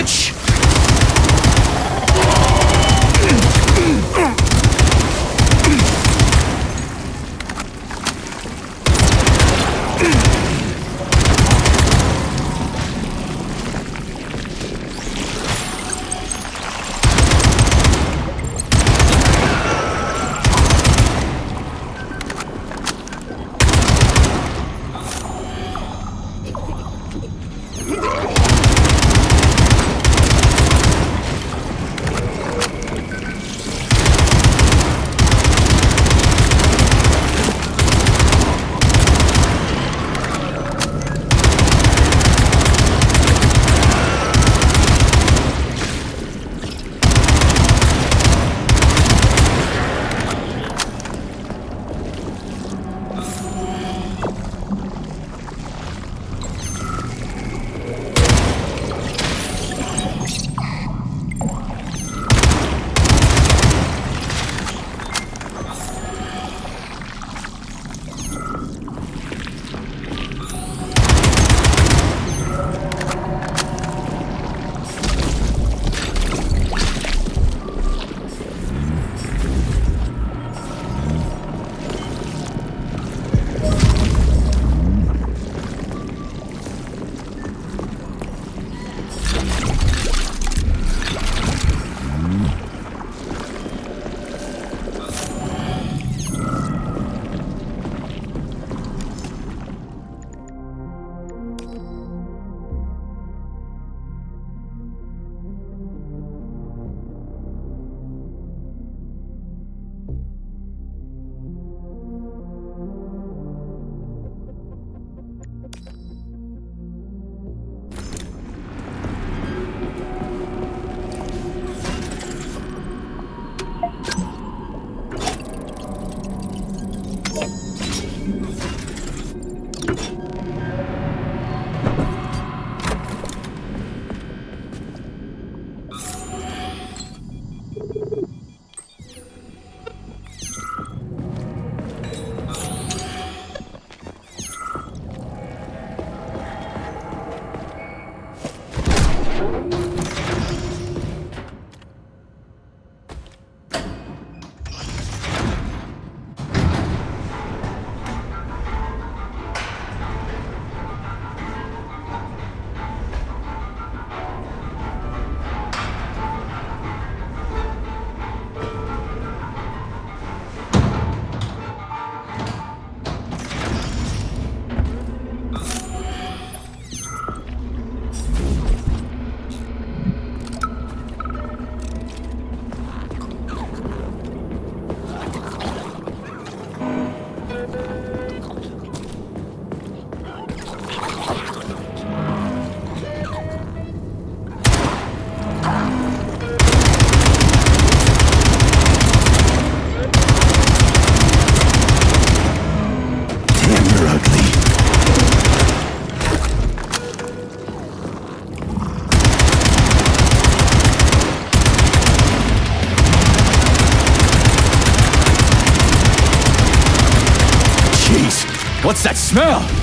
bitch! What's that smell?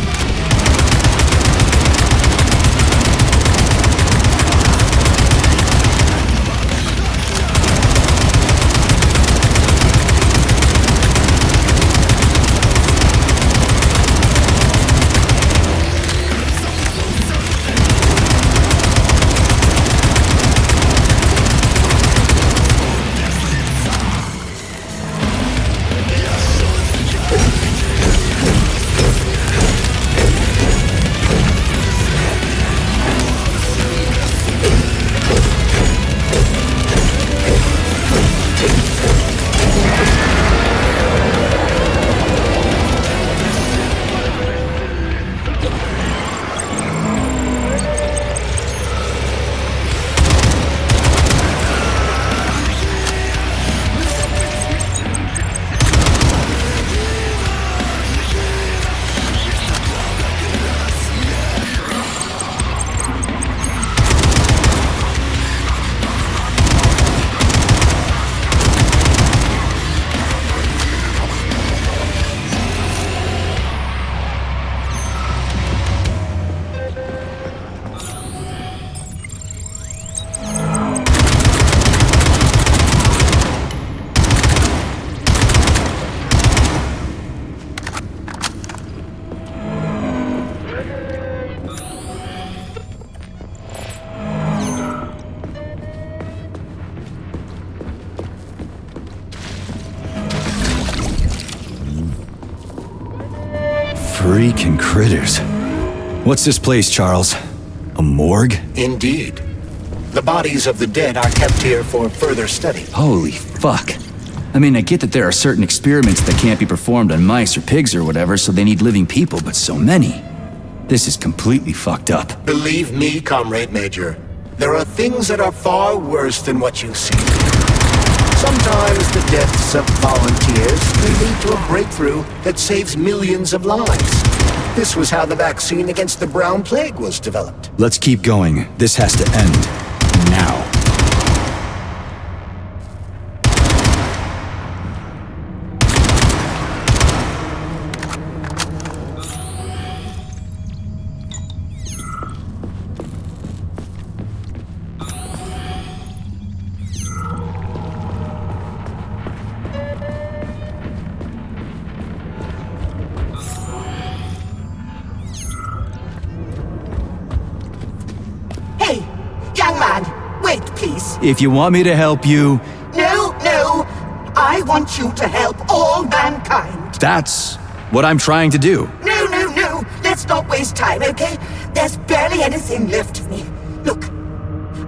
Freaking critters. What's this place, Charles? A morgue? Indeed. The bodies of the dead are kept here for further study. Holy fuck. I mean, I get that there are certain experiments that can't be performed on mice or pigs or whatever, so they need living people, but so many. This is completely fucked up. Believe me, Comrade Major, there are things that are far worse than what you see. Sometimes the deaths of volunteers can lead to a breakthrough that saves millions of lives. This was how the vaccine against the brown plague was developed. Let's keep going. This has to end. Now. If you want me to help you... No. I want you to help all mankind. That's what I'm trying to do. No. Let's not waste time, okay? There's barely anything left of me. Look,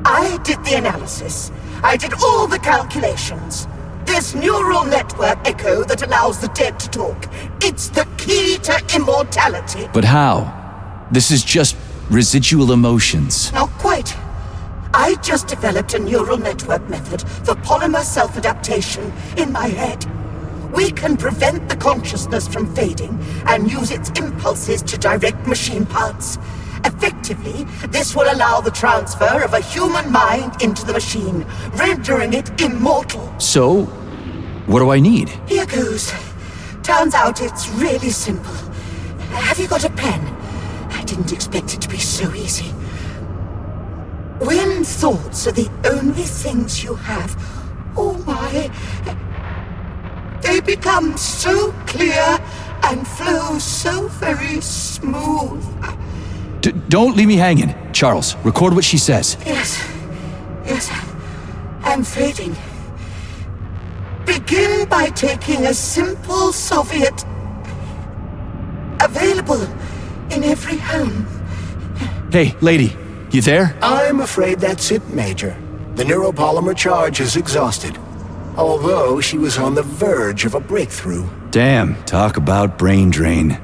I did the analysis. I did all the calculations. This neural network echo that allows the dead to talk. It's the key to immortality. But how? This is just residual emotions. Not quite. I just developed a neural network method for polymer self-adaptation in my head. We can prevent the consciousness from fading and use its impulses to direct machine parts. Effectively, this will allow the transfer of a human mind into the machine, rendering it immortal. So, what do I need? Here goes. Turns out it's really simple. Have you got a pen? I didn't expect it to be so easy. When thoughts are the only things you have, oh my, they become so clear and flow so very smooth. Don't leave me hanging. Charles, record what she says. Yes, I'm fading. Begin by taking a simple Soviet available in every home. Hey, lady. You there? I'm afraid that's it, Major. The neuropolymer charge is exhausted. Although she was on the verge of a breakthrough. Damn, talk about brain drain.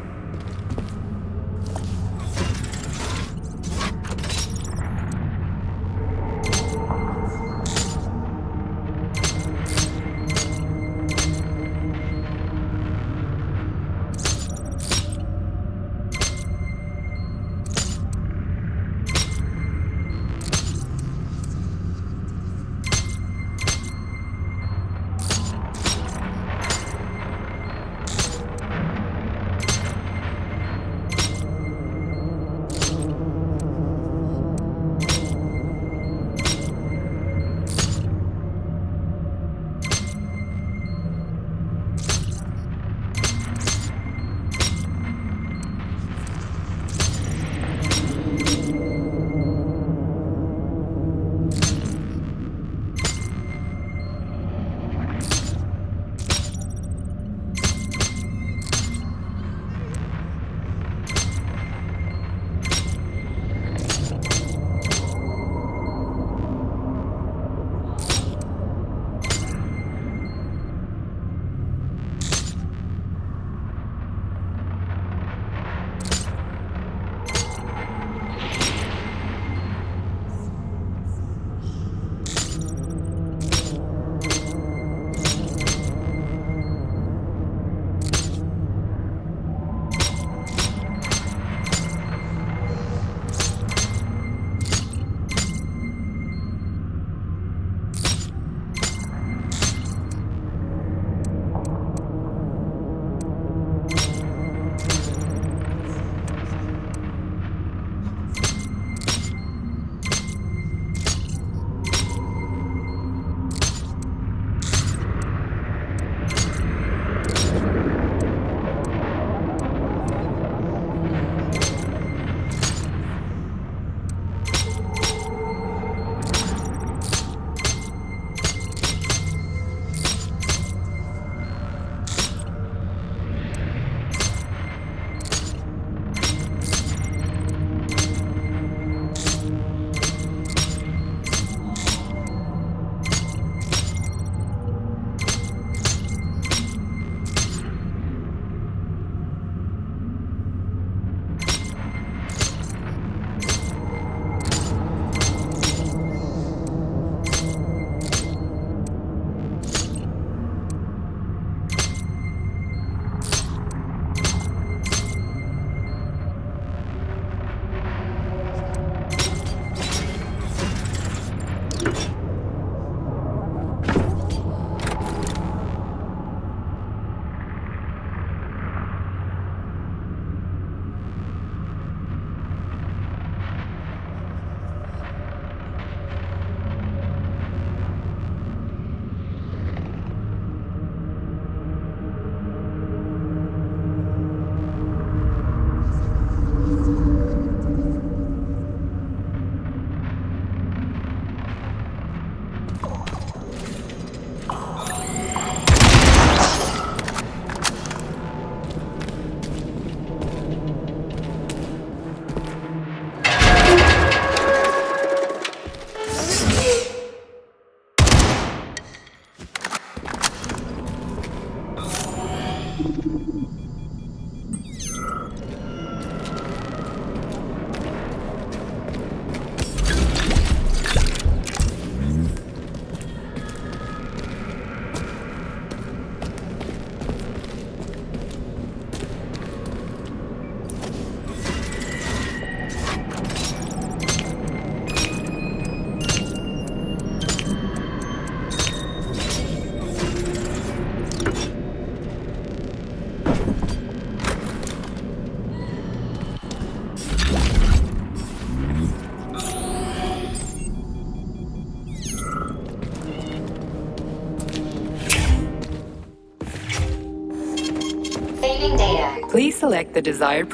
Please select the desired.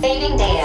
Saving data.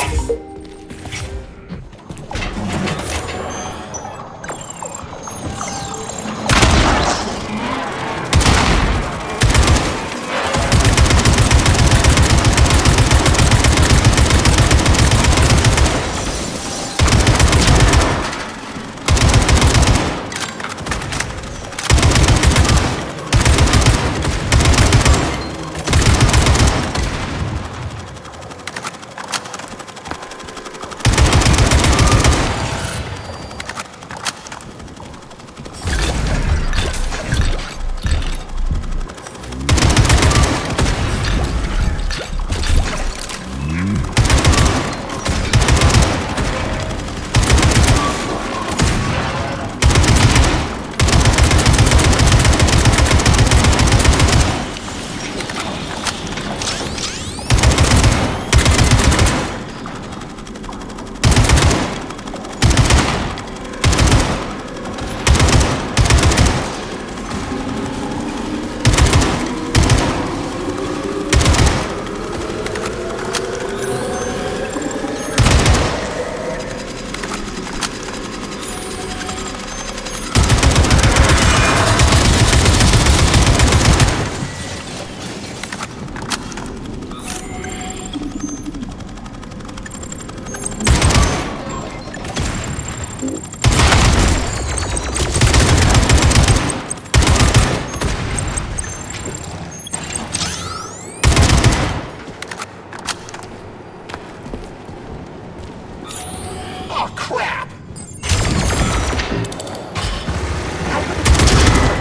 Oh, crap!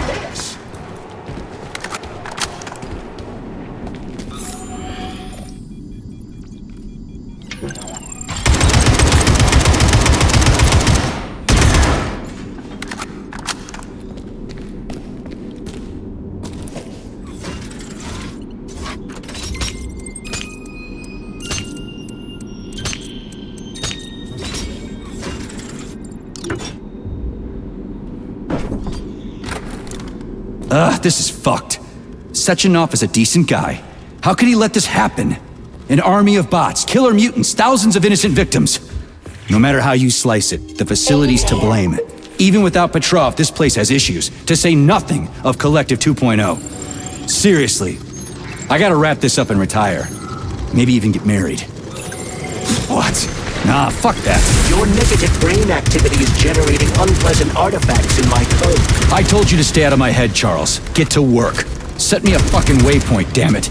This. This is fucked. Sechenov is a decent guy. How could he let this happen? An army of bots, killer mutants, thousands of innocent victims. No matter how you slice it, the facility's to blame. Even without Petrov, this place has issues, to say nothing of Collective 2.0. Seriously, I gotta wrap this up and retire. Maybe even get married. What? Nah, fuck that. Your negative brain activity is generating unpleasant artifacts in my code. I told you to stay out of my head, Charles. Get to work. Set me a fucking waypoint, damn it.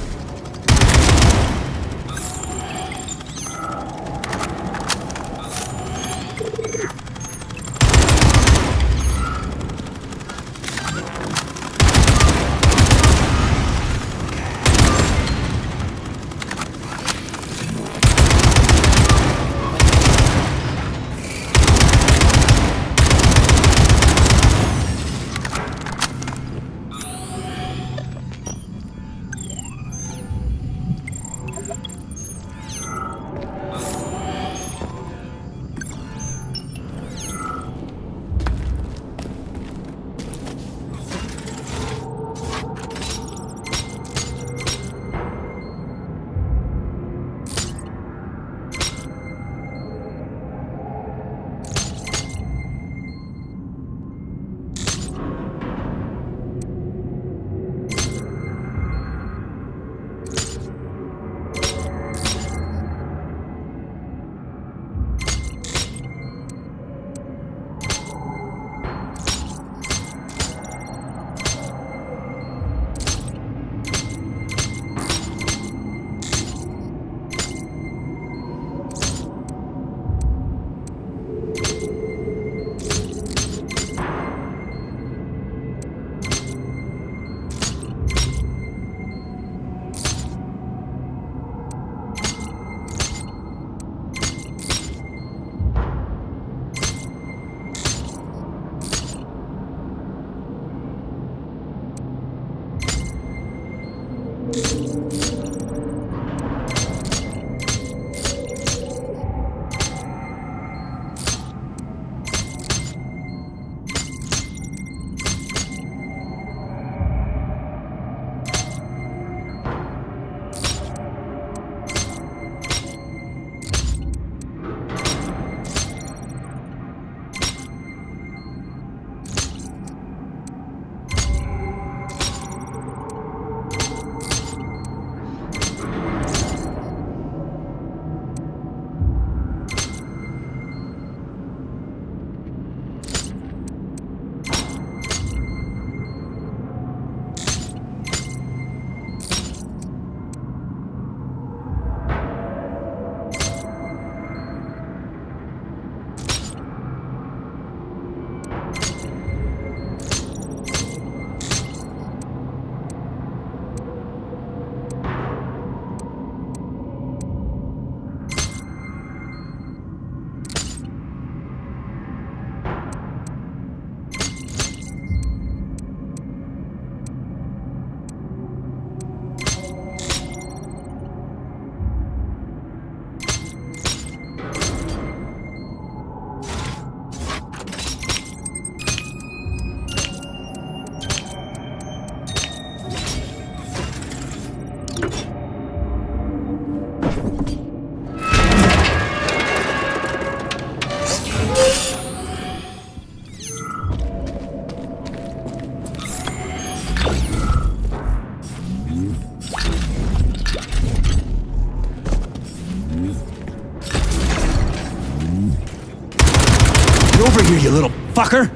over here, you little fucker!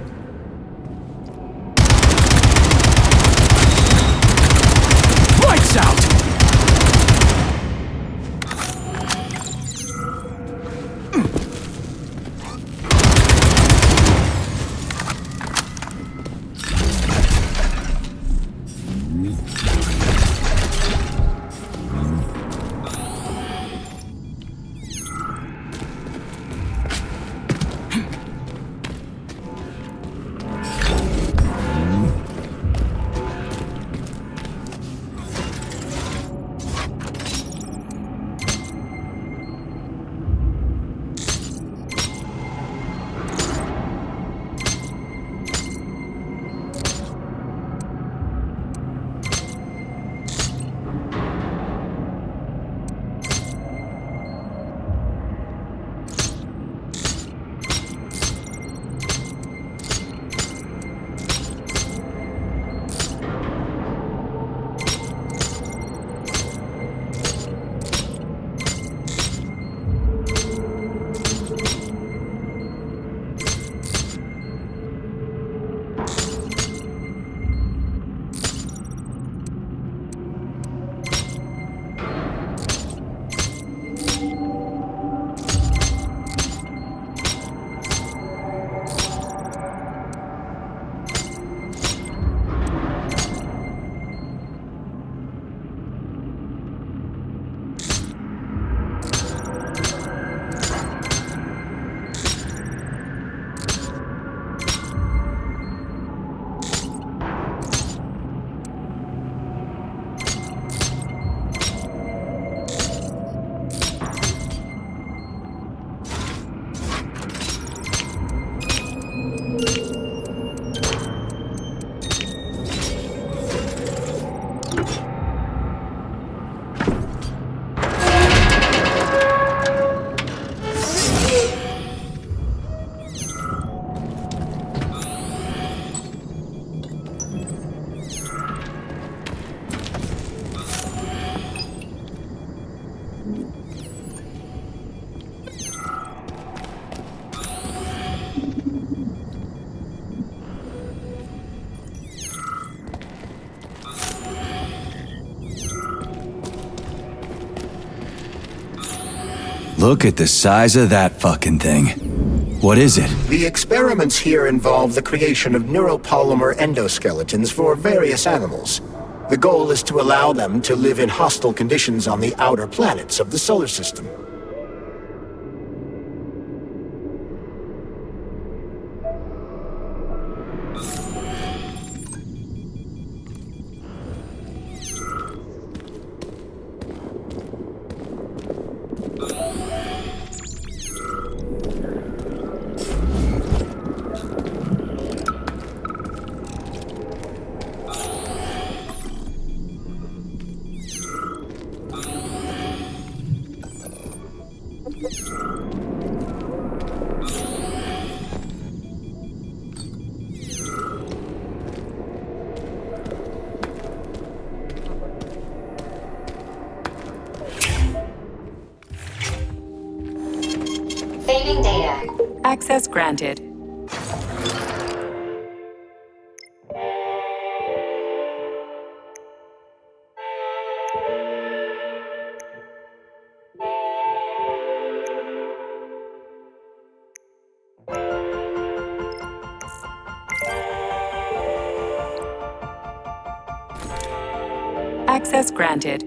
Lights out! Look at the size of that fucking thing. What is it? The experiments here involve the creation of neuropolymer endoskeletons for various animals. The goal is to allow them to live in hostile conditions on the outer planets of the solar system. Failing data. Access granted. Access granted.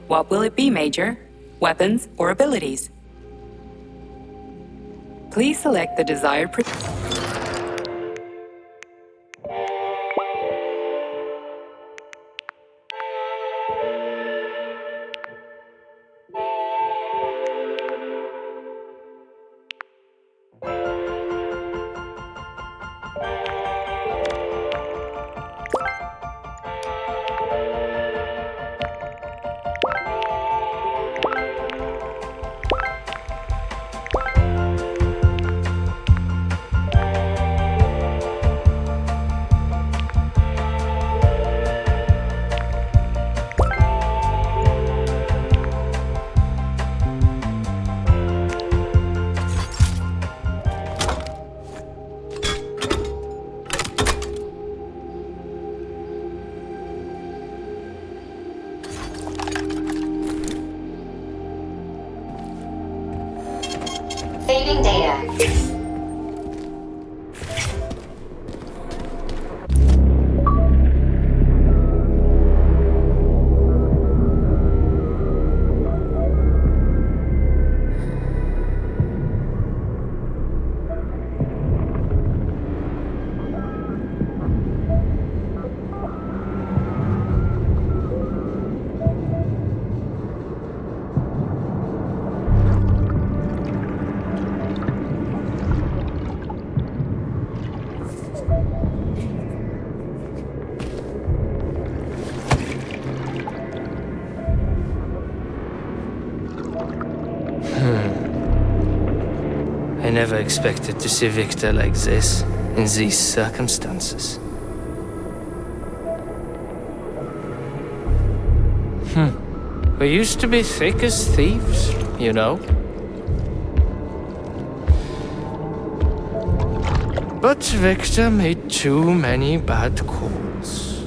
What will it be, Major? Weapons or abilities? Please select the desired Saving data. I never expected to see Victor like this, in these circumstances. We used to be thick as thieves, you know. But Victor made too many bad calls.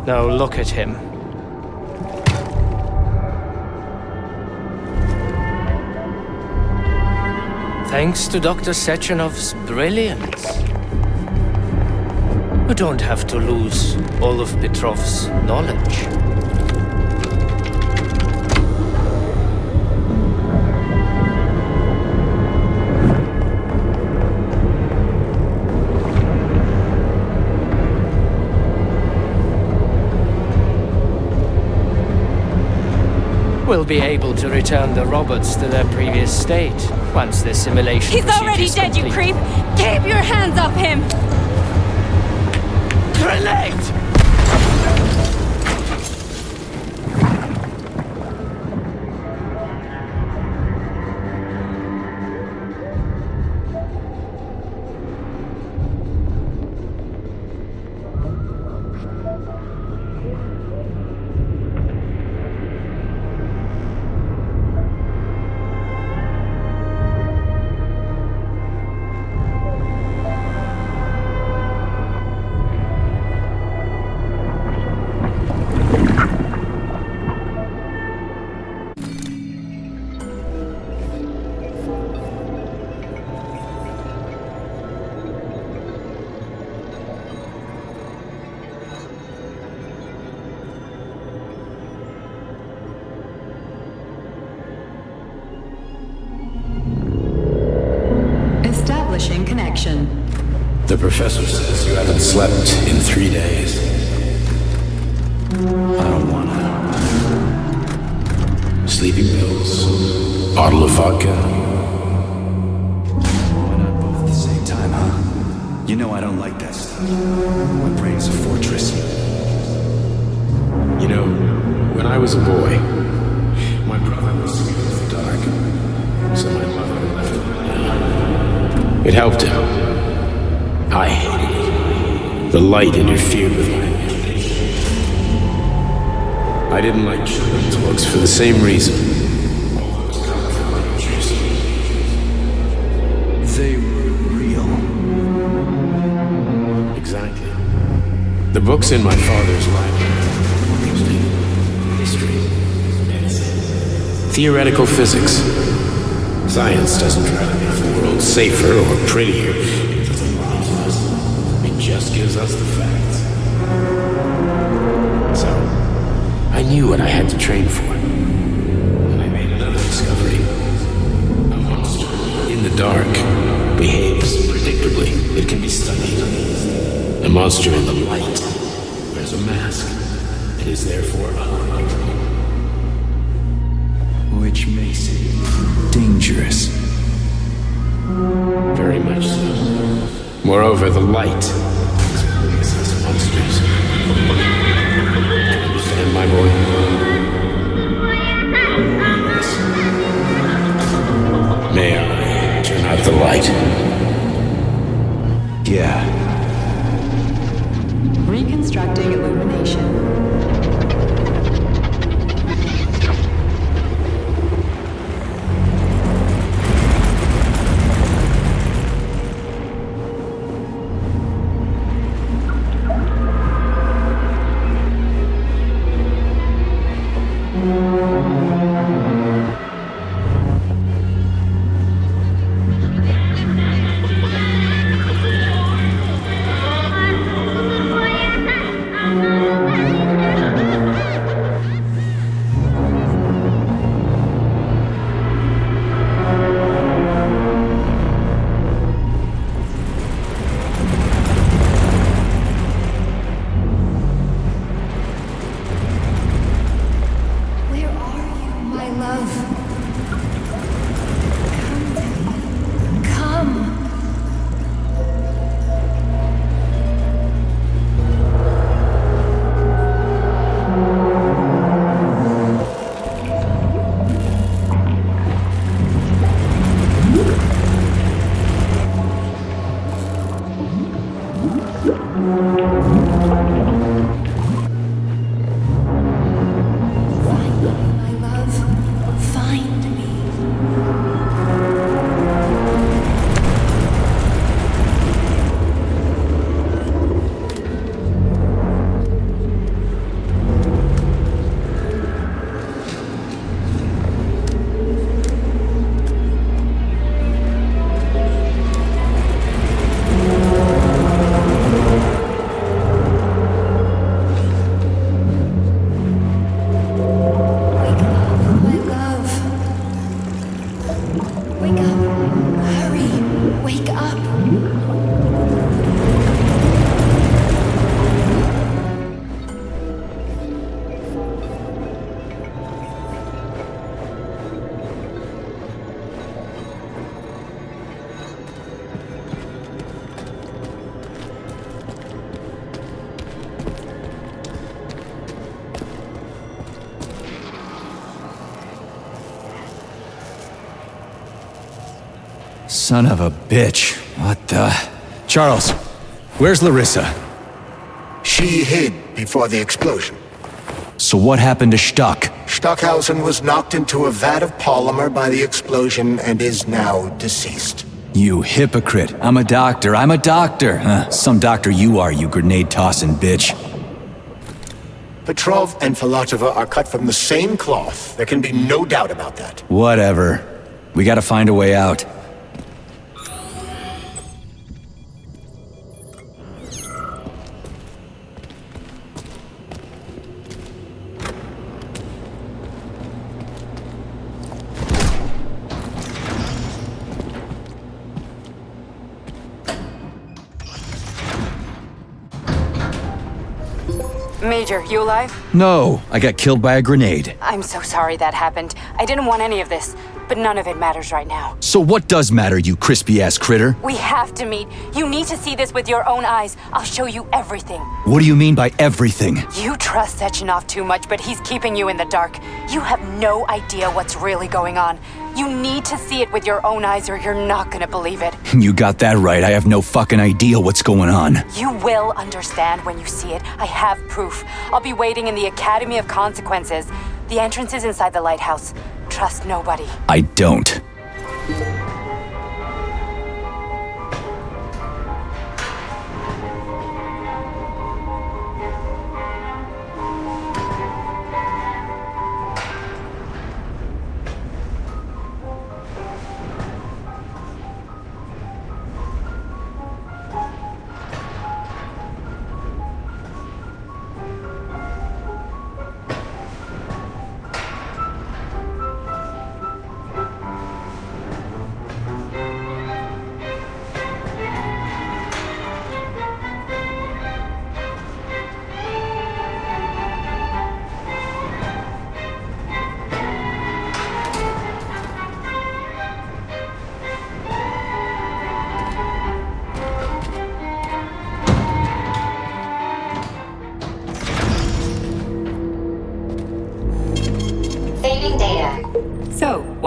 Now look at him. Thanks to Dr. Sechenov's brilliance, we don't have to lose all of Petrov's knowledge. We'll be able to return the robots to their previous state once the simulation He's already dead, you creep! Keep your hands off him! Grenade! Establishing connection. The professor says you haven't slept in 3 days. I don't wanna. Sleeping pills, bottle of vodka. Why not both at the same time, huh? You know I don't like that stuff. My brain's a fortress. You know, when I was a boy, my brother was scared of the dark, so my mother left him. It helped him. I hated it. The light interfered with my imagination. I didn't like children's books for the same reason. All those colorful pictures. They were real. Exactly. The books in my father's library. History, medicine, theoretical physics. Science doesn't try to make the world safer or prettier. It doesn't lie to us. It just gives us the facts. knew what I had to train for. And I made another discovery. A monster in the dark behaves predictably. It can be studied. A monster in the light wears a mask. It is therefore unlikely. Which makes it dangerous. Very much so. Moreover, the light possesses monsters. Understand, my boy? May I turn out the light? Yeah. Reconstructing illumination. Son of a bitch. What the... Charles, where's Larissa? She hid before the explosion. So what happened to Stuck? Stockhausen was knocked into a vat of polymer by the explosion and is now deceased. You hypocrite. I'm a doctor. I'm a doctor. Some doctor you are, you grenade-tossing bitch. Petrov and Filatova are cut from the same cloth. There can be no doubt about that. Whatever. We gotta find a way out. Major, you alive? No, I got killed by a grenade. I'm so sorry that happened. I didn't want any of this, but none of it matters right now. So what does matter, you crispy-ass critter? We have to meet. You need to see this with your own eyes. I'll show you everything. What do you mean by everything? You trust Sechenov too much, but he's keeping you in the dark. You have no idea what's really going on. You need to see it with your own eyes or you're not gonna believe it. You got that right. I have no fucking idea what's going on. You will understand when you see it. I have proof. I'll be waiting in the Academy of Consequences. The entrance is inside the lighthouse. Trust nobody. I don't.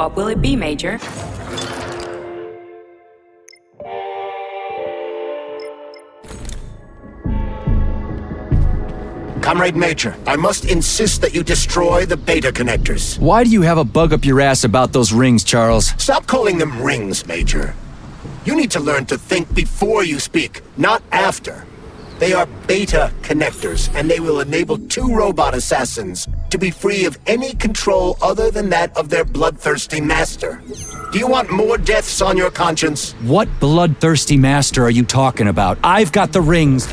What will it be, Major? Comrade Major, I must insist that you destroy the beta connectors. Why do you have a bug up your ass about those rings, Charles? Stop calling them rings, Major. You need to learn to think before you speak, not after. They are beta connectors, and they will enable 2 robot assassins to be free of any control other than that of their bloodthirsty master. Do you want more deaths on your conscience? What bloodthirsty master are you talking about? I've got the rings.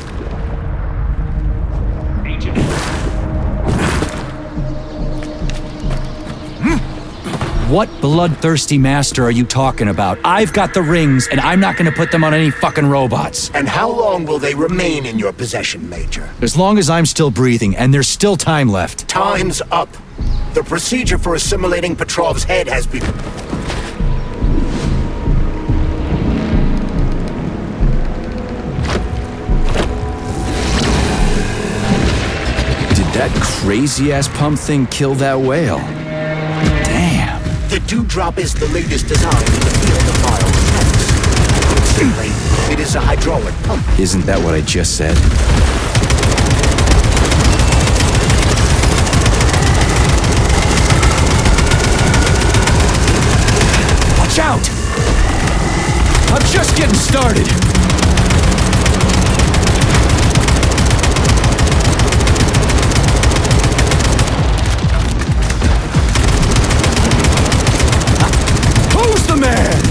What bloodthirsty master are you talking about? I've got the rings, and I'm not gonna put them on any fucking robots. And how long will they remain in your possession, Major? As long as I'm still breathing, and there's still time left. Time's up. The procedure for assimilating Petrov's head has begun. Did that crazy-ass pump thing kill that whale? Damn. The dewdrop is the latest design in the field of biomechanics. Coincidentally, it is a hydraulic pump. Isn't that what I just said? Watch out! I'm just getting started. Who's the man?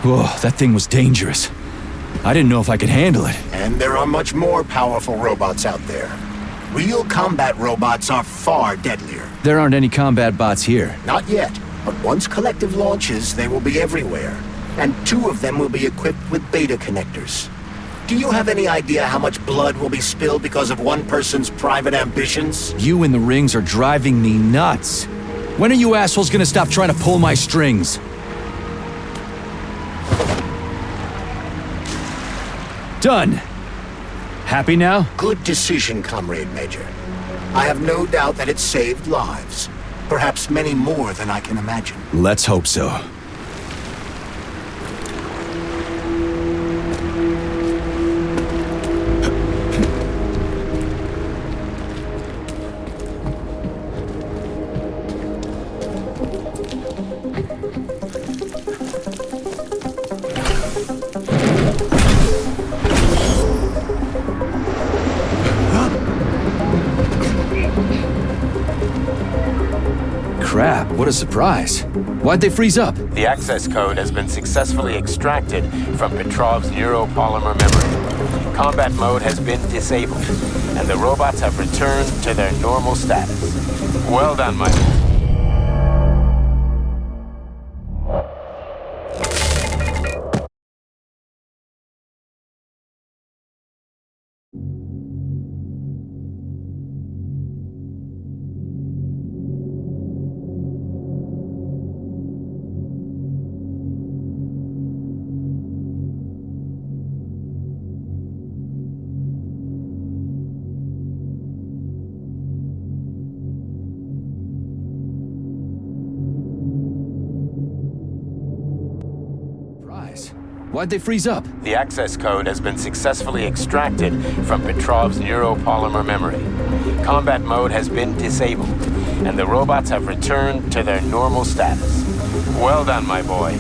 Whoa, that thing was dangerous. I didn't know if I could handle it. And there are much more powerful robots out there. Real combat robots are far deadlier. There aren't any combat bots here. Not yet, but once Collective launches, they will be everywhere. And 2 of them will be equipped with beta connectors. Do you have any idea how much blood will be spilled because of one person's private ambitions? You and the rings are driving me nuts. When are you assholes gonna stop trying to pull my strings? Done. Happy now? Good decision, Comrade Major. I have no doubt that it saved lives. Perhaps many more than I can imagine. Let's hope so. Crap, what a surprise. Why'd they freeze up? The access code has been successfully extracted from Petrov's neuropolymer memory. Combat mode has been disabled, and the robots have returned to their normal status. Well done, my man. Why'd they freeze up? The access code has been successfully extracted from Petrov's neuropolymer memory. Combat mode has been disabled, and the robots have returned to their normal status. Well done, my boy.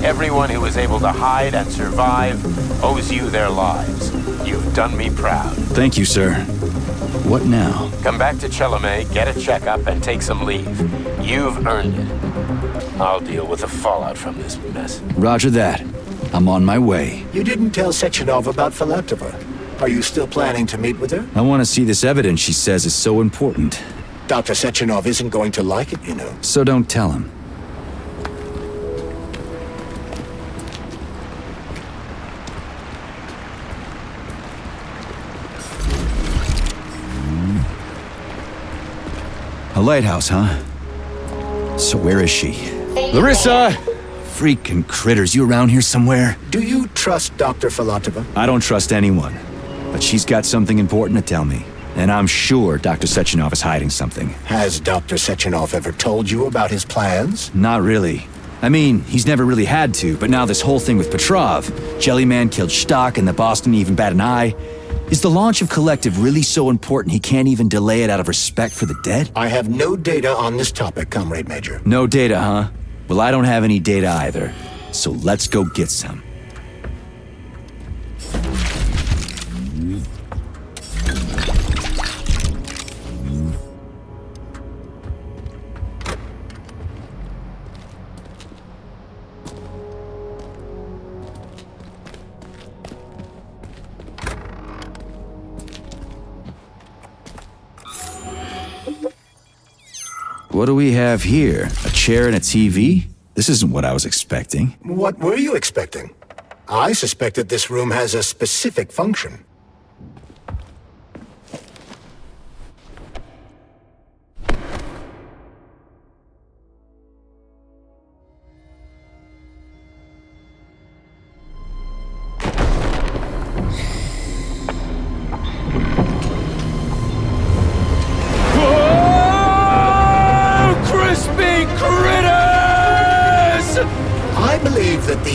Everyone who was able to hide and survive owes you their lives. You've done me proud. Thank you, sir. What now? Come back to Chelome, get a checkup, and take some leave. You've earned it. I'll deal with the fallout from this mess. Roger that. I'm on my way. You didn't tell Sechenov about Filatova. Are you still planning to meet with her? I want to see this evidence she says is so important. Dr. Sechenov isn't going to like it, you know. So don't tell him. A lighthouse, huh? So where is she? Larissa! Freaking critters, you around here somewhere? Do you trust Dr. Filatova? I don't trust anyone. But she's got something important to tell me. And I'm sure Dr. Sechenov is hiding something. Has Dr. Sechenov ever told you about his plans? Not really. I mean, he's never really had to, but now this whole thing with Petrov, Jellyman killed Stock and the boss didn't even bat an eye. Is the launch of Collective really so important he can't even delay it out of respect for the dead? I have no data on this topic, Comrade Major. No data, huh? Well, I don't have any data either. So let's go get some. What do we have here? A chair and a TV? This isn't what I was expecting. What were you expecting? I suspected this room has a specific function.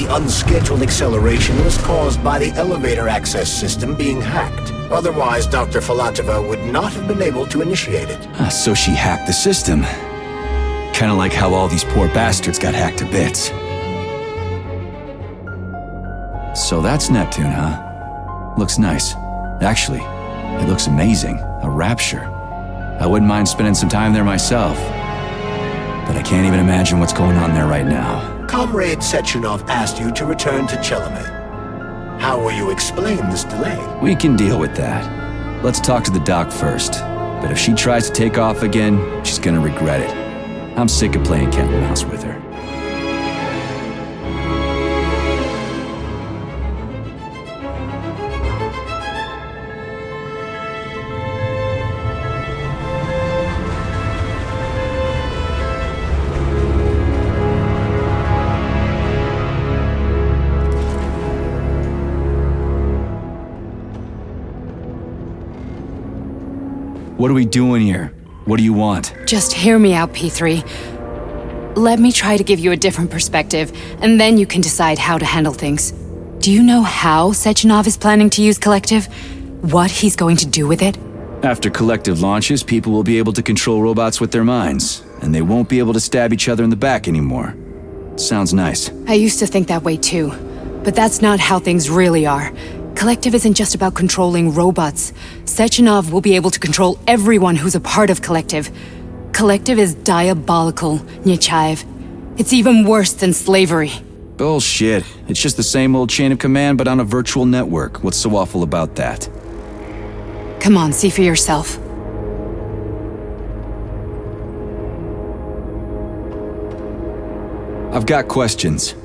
Unscheduled acceleration was caused by the elevator access system being hacked. Otherwise, Dr. Filatova would not have been able to initiate it. So she hacked the system. Kinda like how all these poor bastards got hacked to bits. So that's Neptune, huh? Looks nice. Actually, it looks amazing. A rapture. I wouldn't mind spending some time there myself. But I can't even imagine what's going on there right now. Comrade Sechenov asked you to return to Chelome. How will you explain this delay? We can deal with that. Let's talk to the doc first. But if she tries to take off again, she's gonna regret it. I'm sick of playing cat and mouse with her. What are we doing here? What do you want? Just hear me out, P3. Let me try to give you a different perspective, and then you can decide how to handle things. Do you know how Sechenov is planning to use Collective? What he's going to do with it? After Collective launches, people will be able to control robots with their minds, and they won't be able to stab each other in the back anymore. Sounds nice. I used to think that way too, but that's not how things really are. Collective isn't just about controlling robots. Sechenov will be able to control everyone who's a part of Collective. Collective is diabolical, Nechayev. It's even worse than slavery. Bullshit. It's just the same old chain of command, but on a virtual network. What's so awful about that? Come on, see for yourself. I've got questions.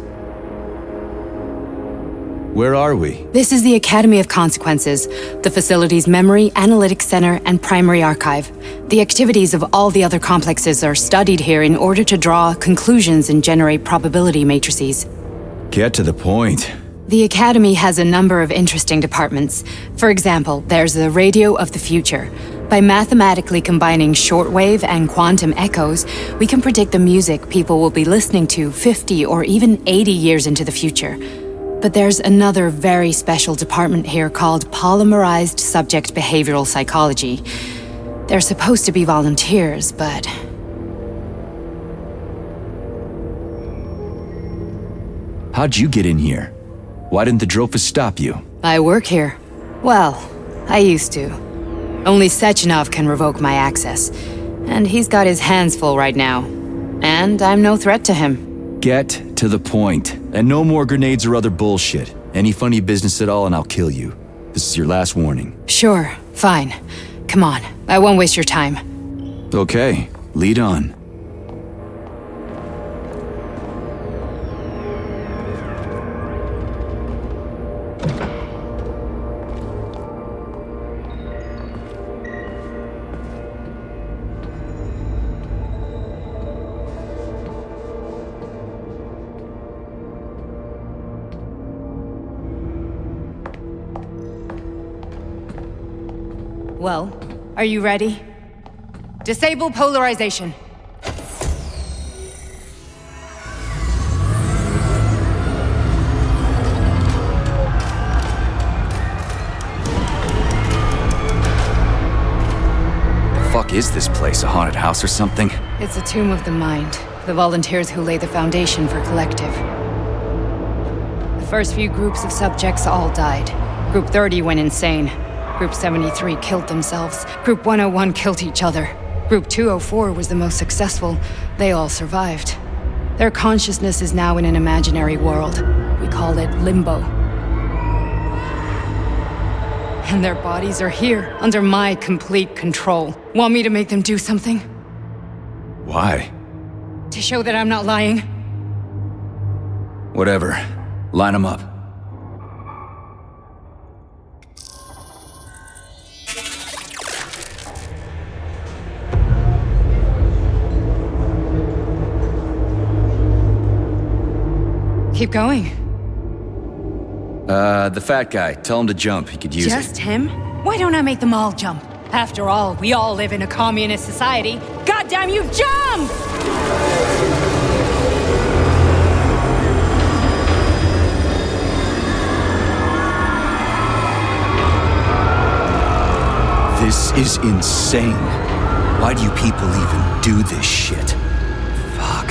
Where are we? This is the Academy of Consequences, the facility's memory, analytics center, and primary archive. The activities of all the other complexes are studied here in order to draw conclusions and generate probability matrices. Get to the point. The Academy has a number of interesting departments. For example, there's the Radio of the Future. By mathematically combining shortwave and quantum echoes, we can predict the music people will be listening to 50 or even 80 years into the future. But there's another very special department here called Polymerized Subject Behavioral Psychology. They're supposed to be volunteers, but... How'd you get in here? Why didn't the Drofus stop you? I work here. Well, I used to. Only Sechenov can revoke my access. And he's got his hands full right now. And I'm no threat to him. Get to the point. And no more grenades or other bullshit. Any funny business at all and I'll kill you. This is your last warning. Sure, fine. Come on, I won't waste your time. Okay, lead on. Well, are you ready? Disable polarization. Fuck is this place? A haunted house or something? It's a tomb of the mind. The volunteers who lay the foundation for Collective. The first few groups of subjects all died. Group 30 went insane. Group 73 killed themselves. Group 101 killed each other. Group 204 was the most successful. They all survived. Their consciousness is now in an imaginary world. We call it Limbo. And their bodies are here, under my complete control. Want me to make them do something? Why? To show that I'm not lying? Whatever. Line them up. Keep going. The fat guy. Tell him to jump. He could use it. Just him? Why don't I make them all jump? After all, we all live in a communist society. Goddamn you, jump! This is insane. Why do you people even do this shit? Fuck.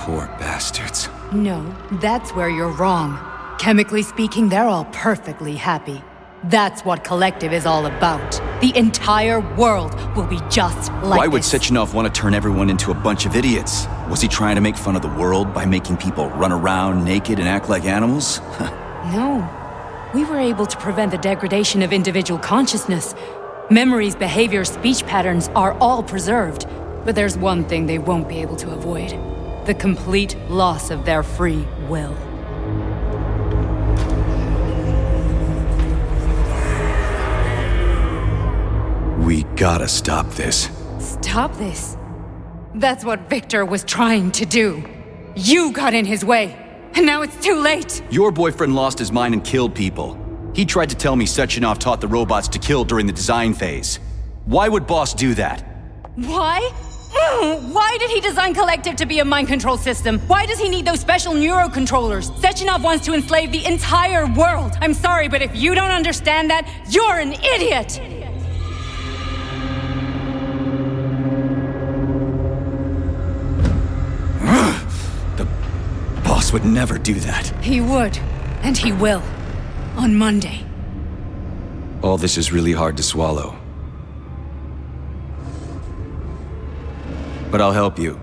Poor bastards. No, that's where you're wrong. Chemically speaking, they're all perfectly happy. That's what Collective is all about. The entire world will be just like Why would this. Sechenov want to turn everyone into a bunch of idiots? Was he trying to make fun of the world by making people run around naked and act like animals? No. We were able to prevent the degradation of individual consciousness. Memories, behaviors, speech patterns are all preserved. But there's one thing they won't be able to avoid. The complete loss of their free will. We gotta stop this. Stop this. That's what Victor was trying to do. You got in his way, and now it's too late. Your boyfriend lost his mind and killed people. He tried to tell me Sechenov taught the robots to kill during the design phase. Why would Boss do that? Why? Why did he design Collective to be a mind control system? Why does he need those special neurocontrollers? Sechenov wants to enslave the entire world. I'm sorry, but if you don't understand that, you're an idiot! The boss would never do that. He would, and he will. On Monday. All this is really hard to swallow. But I'll help you.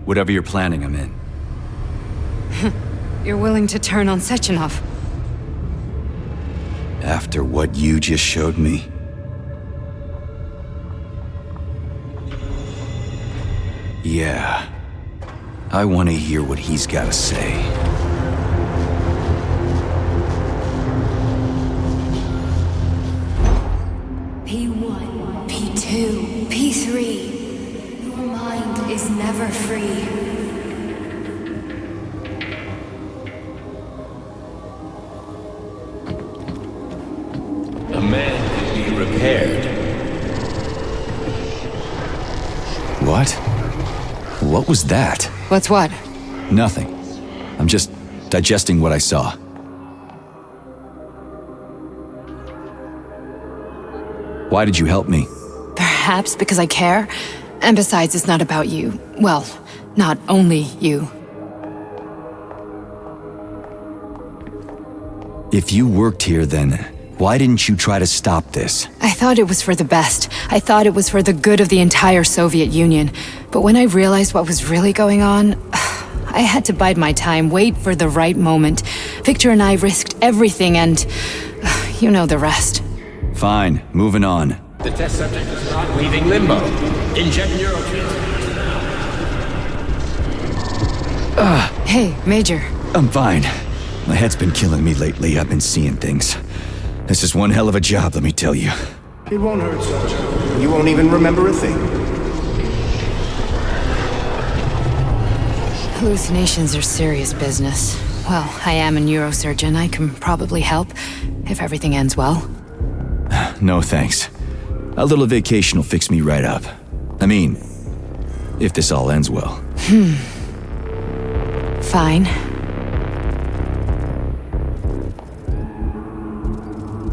Whatever you're planning, I'm in. You're willing to turn on Sechenov? After what you just showed me? Yeah. I want to hear what he's got to say. P1, P2, P3. Your mind is never free. A man can be repaired. What? What was that? What's what? Nothing. I'm just digesting what I saw. Why did you help me? Perhaps because I care. And besides, it's not about you. Well, not only you. If you worked here, then why didn't you try to stop this? I thought it was for the best. I thought it was for the good of the entire Soviet Union. But when I realized what was really going on, I had to bide my time, wait for the right moment. Victor and I risked everything and you know the rest. Fine, moving on. The test subject is not leaving limbo. Inject neurotransmitters now. Hey, Major. I'm fine. My head's been killing me lately. I've been seeing things. This is one hell of a job, let me tell you. It won't hurt, Sergeant. You won't even remember a thing. Hallucinations are serious business. Well, I am a neurosurgeon. I can probably help, if everything ends well. No thanks. A little vacation will fix me right up. I mean, if this all ends well. Fine.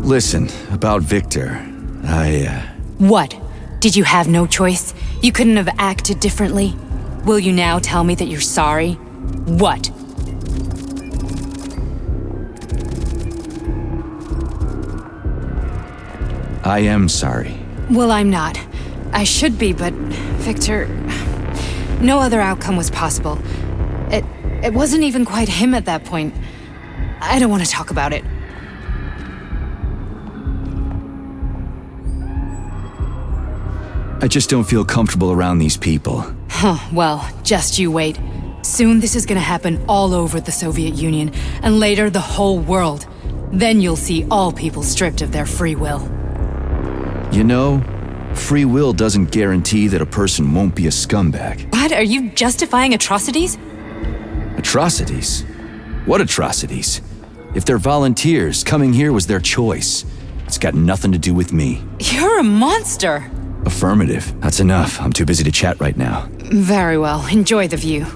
Listen, about Victor, What? Did you have no choice? You couldn't have acted differently? Will you now tell me that you're sorry? What? I am sorry. Well, I'm not. I should be, but Victor... No other outcome was possible. It wasn't even quite him at that point. I don't want to talk about it. I just don't feel comfortable around these people. Huh, well, just you wait. Soon this is gonna happen all over the Soviet Union, and later the whole world. Then you'll see all people stripped of their free will. You know, free will doesn't guarantee that a person won't be a scumbag. What? Are you justifying atrocities? Atrocities? What atrocities? If they're volunteers, coming here was their choice. It's got nothing to do with me. You're a monster! Affirmative. That's enough. I'm too busy to chat right now. Very well. Enjoy the view.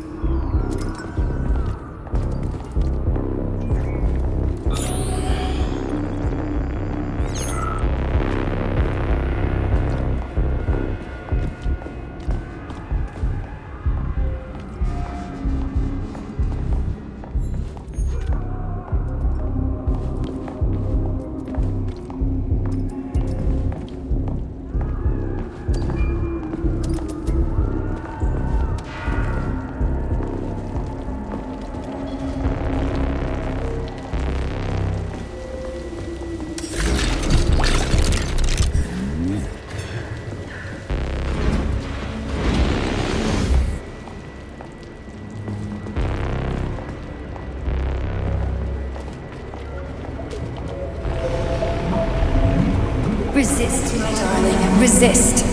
Resist, my darling. Resist.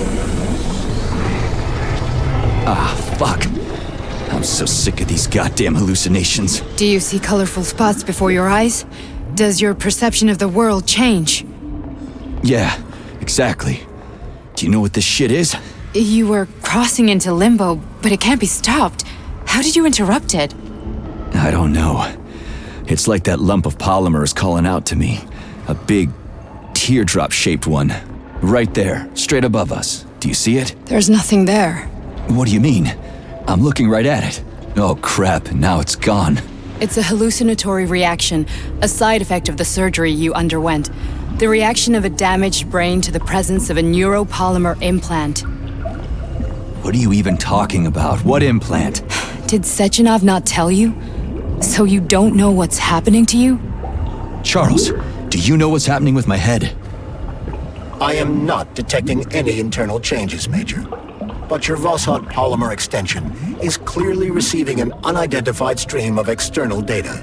Ah, fuck. I'm so sick of these goddamn hallucinations. Do you see colorful spots before your eyes? Does your perception of the world change? Yeah, exactly. Do you know what this shit is? You were crossing into limbo, but it can't be stopped. How did you interrupt it? I don't know. It's like that lump of polymer is calling out to me. A big, teardrop-shaped one. Right there, straight above us. Do you see it? There's nothing there. What do you mean? I'm looking right at it. Oh crap, now it's gone. It's a hallucinatory reaction, a side effect of the surgery you underwent. The reaction of a damaged brain to the presence of a neuropolymer implant. What are you even talking about? What implant? Did Sechenov not tell you? So you don't know what's happening to you? Charles, do you know what's happening with my head? I am not detecting any internal changes, Major. But your Voskhod polymer extension is clearly receiving an unidentified stream of external data.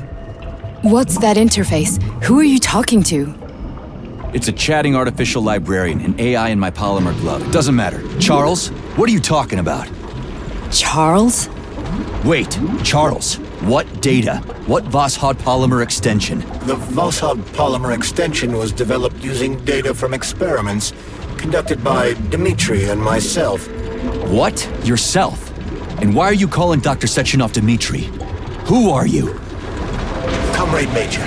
What's that interface? Who are you talking to? It's a chatting artificial librarian, an AI in my polymer glove. It doesn't matter. Charles, what are you talking about? Charles? Wait, Charles, what data? What Voskhod polymer extension? The Voskhod polymer extension was developed using data from experiments conducted by Dmitri and myself. What? Yourself? And why are you calling Dr. Sechenov Dmitri? Who are you? Comrade Major,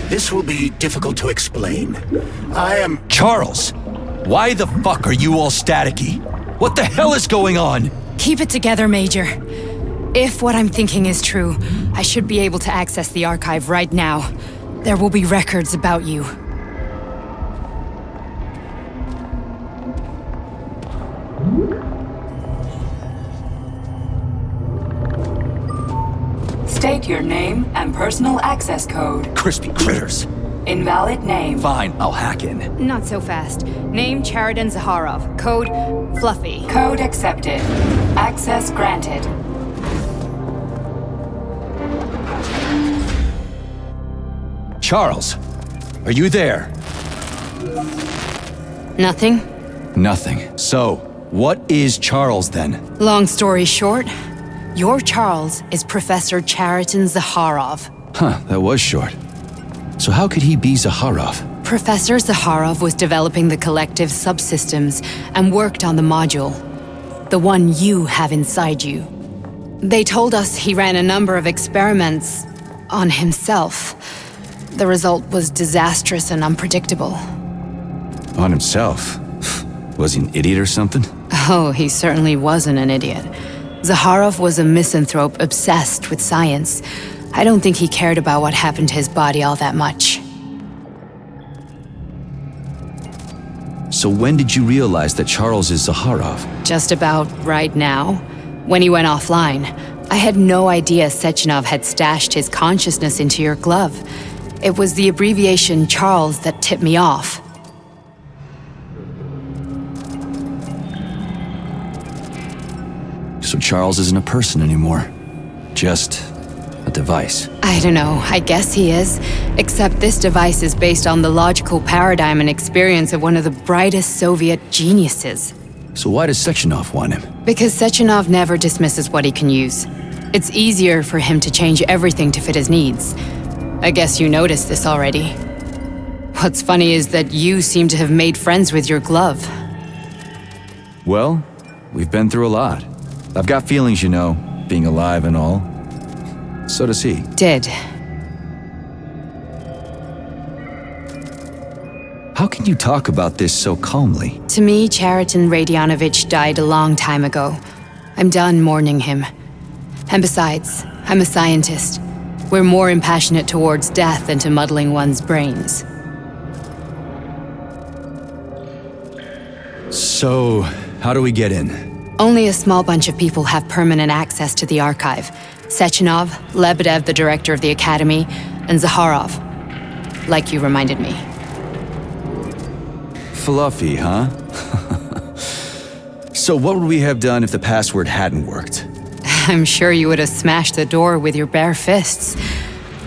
this will be difficult to explain. I am... Charles! Why the fuck are you all staticky? What the hell is going on? Keep it together, Major. If what I'm thinking is true, I should be able to access the archive right now. There will be records about you. State your name and personal access code. Crispy critters. Invalid name. Fine, I'll hack in. Not so fast. Name Cheriton Zaharov. Code Fluffy. Code accepted. Access granted. Charles, are you there? Nothing? Nothing. So, what is Charles then? Long story short, your Charles is Professor Cheriton Zaharov. Huh, that was short. So how could he be Zaharov? Professor Zaharov was developing the collective subsystems and worked on the module. The one you have inside you. They told us he ran a number of experiments on himself. The result was disastrous and unpredictable. On himself? Was he an idiot or something? Oh, he certainly wasn't an idiot. Zaharov was a misanthrope obsessed with science. I don't think he cared about what happened to his body all that much. So when did you realize that Charles is Zaharov? Just about right now. When he went offline, I had no idea Sechenov had stashed his consciousness into your glove. It was the abbreviation Charles that tipped me off. So Charles isn't a person anymore. Just a device. I don't know, I guess he is. Except this device is based on the logical paradigm and experience of one of the brightest Soviet geniuses. So why does Sechenov want him? Because Sechenov never dismisses what he can use. It's easier for him to change everything to fit his needs. I guess you noticed this already. What's funny is that you seem to have made friends with your glove. Well, we've been through a lot. I've got feelings, you know, being alive and all. So does he. Did. How can you talk about this so calmly? To me, Cheriton Radionovich died a long time ago. I'm done mourning him. And besides, I'm a scientist. We're more impassionate towards death than to muddling one's brains. So, how do we get in? Only a small bunch of people have permanent access to the archive. Sechenov, Lebedev, the director of the academy, and Zaharov. Like you reminded me. Fluffy, huh? So what would we have done if the password hadn't worked? I'm sure you would have smashed the door with your bare fists.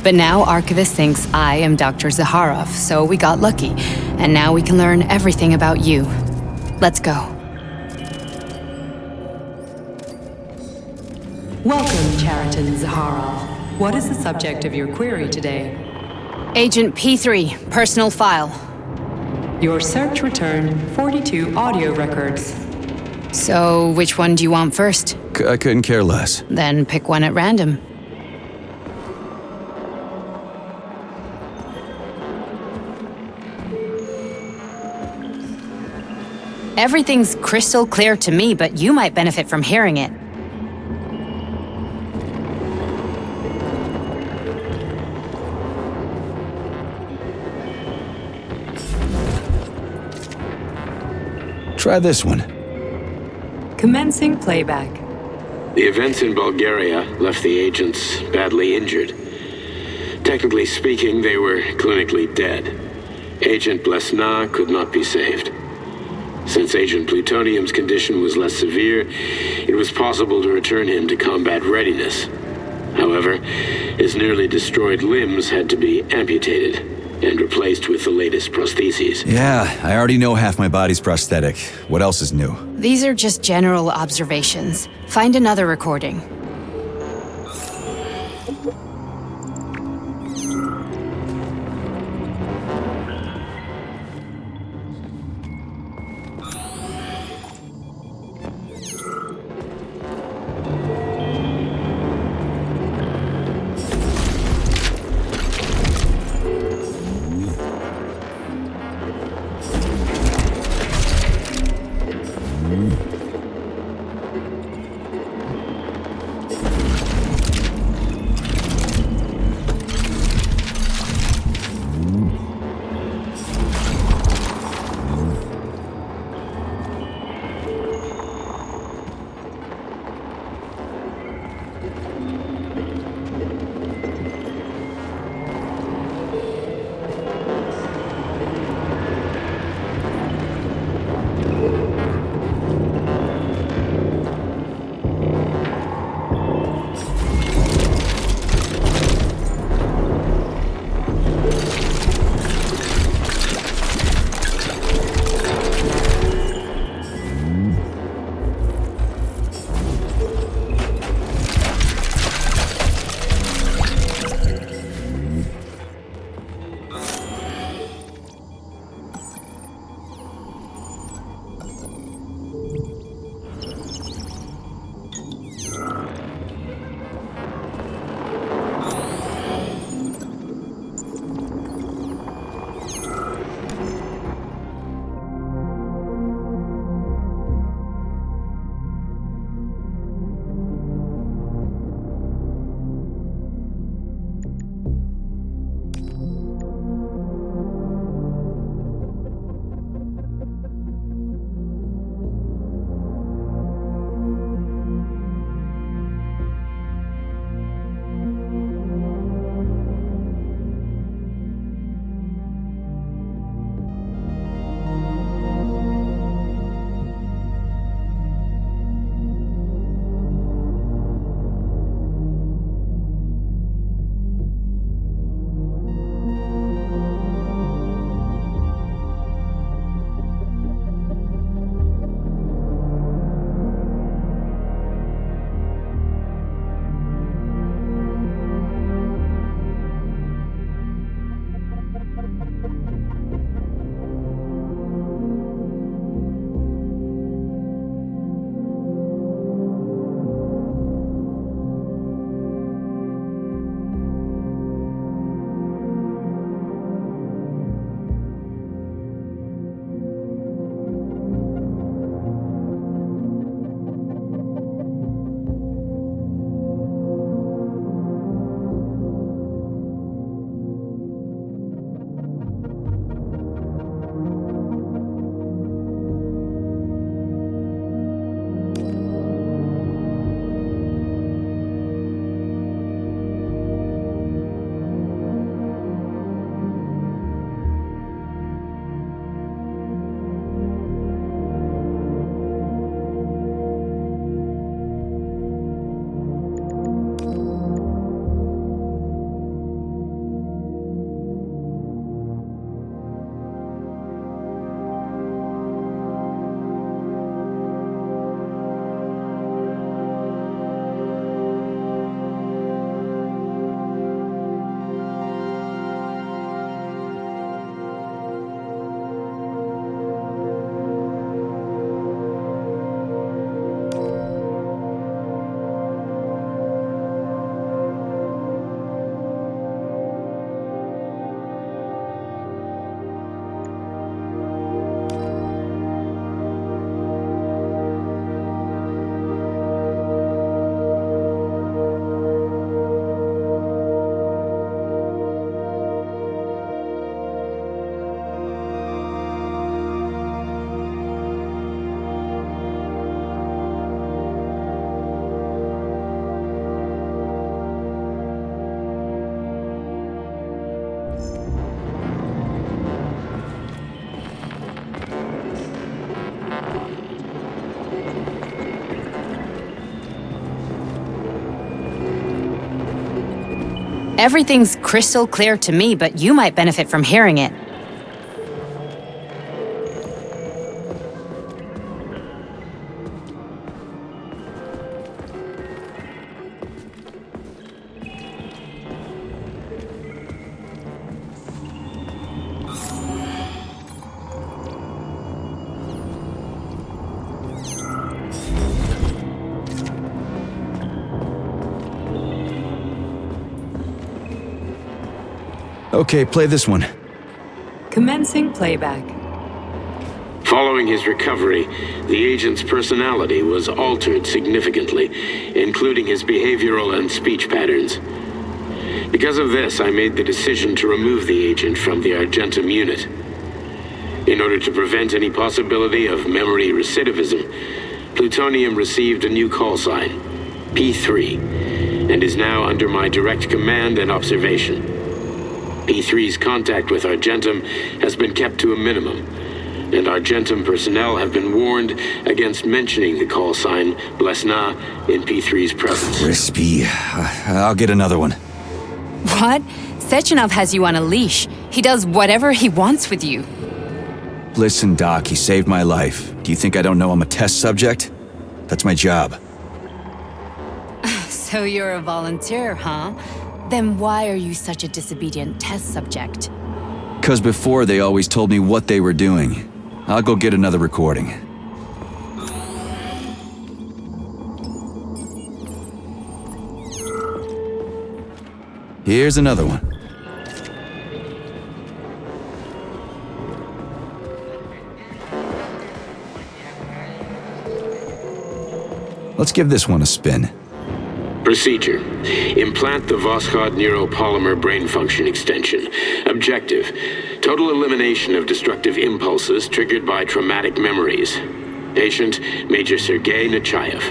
But now Archivist thinks I am Dr. Zaharov, so we got lucky. And now we can learn everything about you. Let's go. Welcome, Cheriton Zaharov. What is the subject of your query today? Agent P3, personal file. Your search returned 42 audio records. So, which one do you want first? I couldn't care less. Then pick one at random. Everything's crystal clear to me, but you might benefit from hearing it. Try this one. Commencing playback. The events in Bulgaria left the agents badly injured. Technically speaking, they were clinically dead. Agent Blesna could not be saved. Since Agent Plutonium's condition was less severe, it was possible to return him to combat readiness. However, his nearly destroyed limbs had to be amputated and replaced with the latest prostheses. Yeah, I already know half my body's prosthetic. What else is new? These are just general observations. Find another recording. Everything's crystal clear to me, but you might benefit from hearing it. Okay, play this one. Commencing playback. Following his recovery, the agent's personality was altered significantly, including his behavioral and speech patterns. Because of this, I made the decision to remove the agent from the Argentum unit. In order to prevent any possibility of memory recidivism, Plutonium received a new call sign, P3, and is now under my direct command and observation. P3's contact with Argentum has been kept to a minimum, and Argentum personnel have been warned against mentioning the call sign Blesna in P3's presence. Crispy. I'll get another one. What? Sechenov has you on a leash. He does whatever he wants with you. Listen, Doc, he saved my life. Do you think I don't know I'm a test subject? That's my job. So you're a volunteer, huh? Then why are you such a disobedient test subject? 'Cause before they always told me what they were doing. I'll go get another recording. Here's another one. Let's give this one a spin. Procedure. Implant the Voskhod neuropolymer brain function extension. Objective. Total elimination of destructive impulses triggered by traumatic memories. Patient, Major Sergey Nechayev.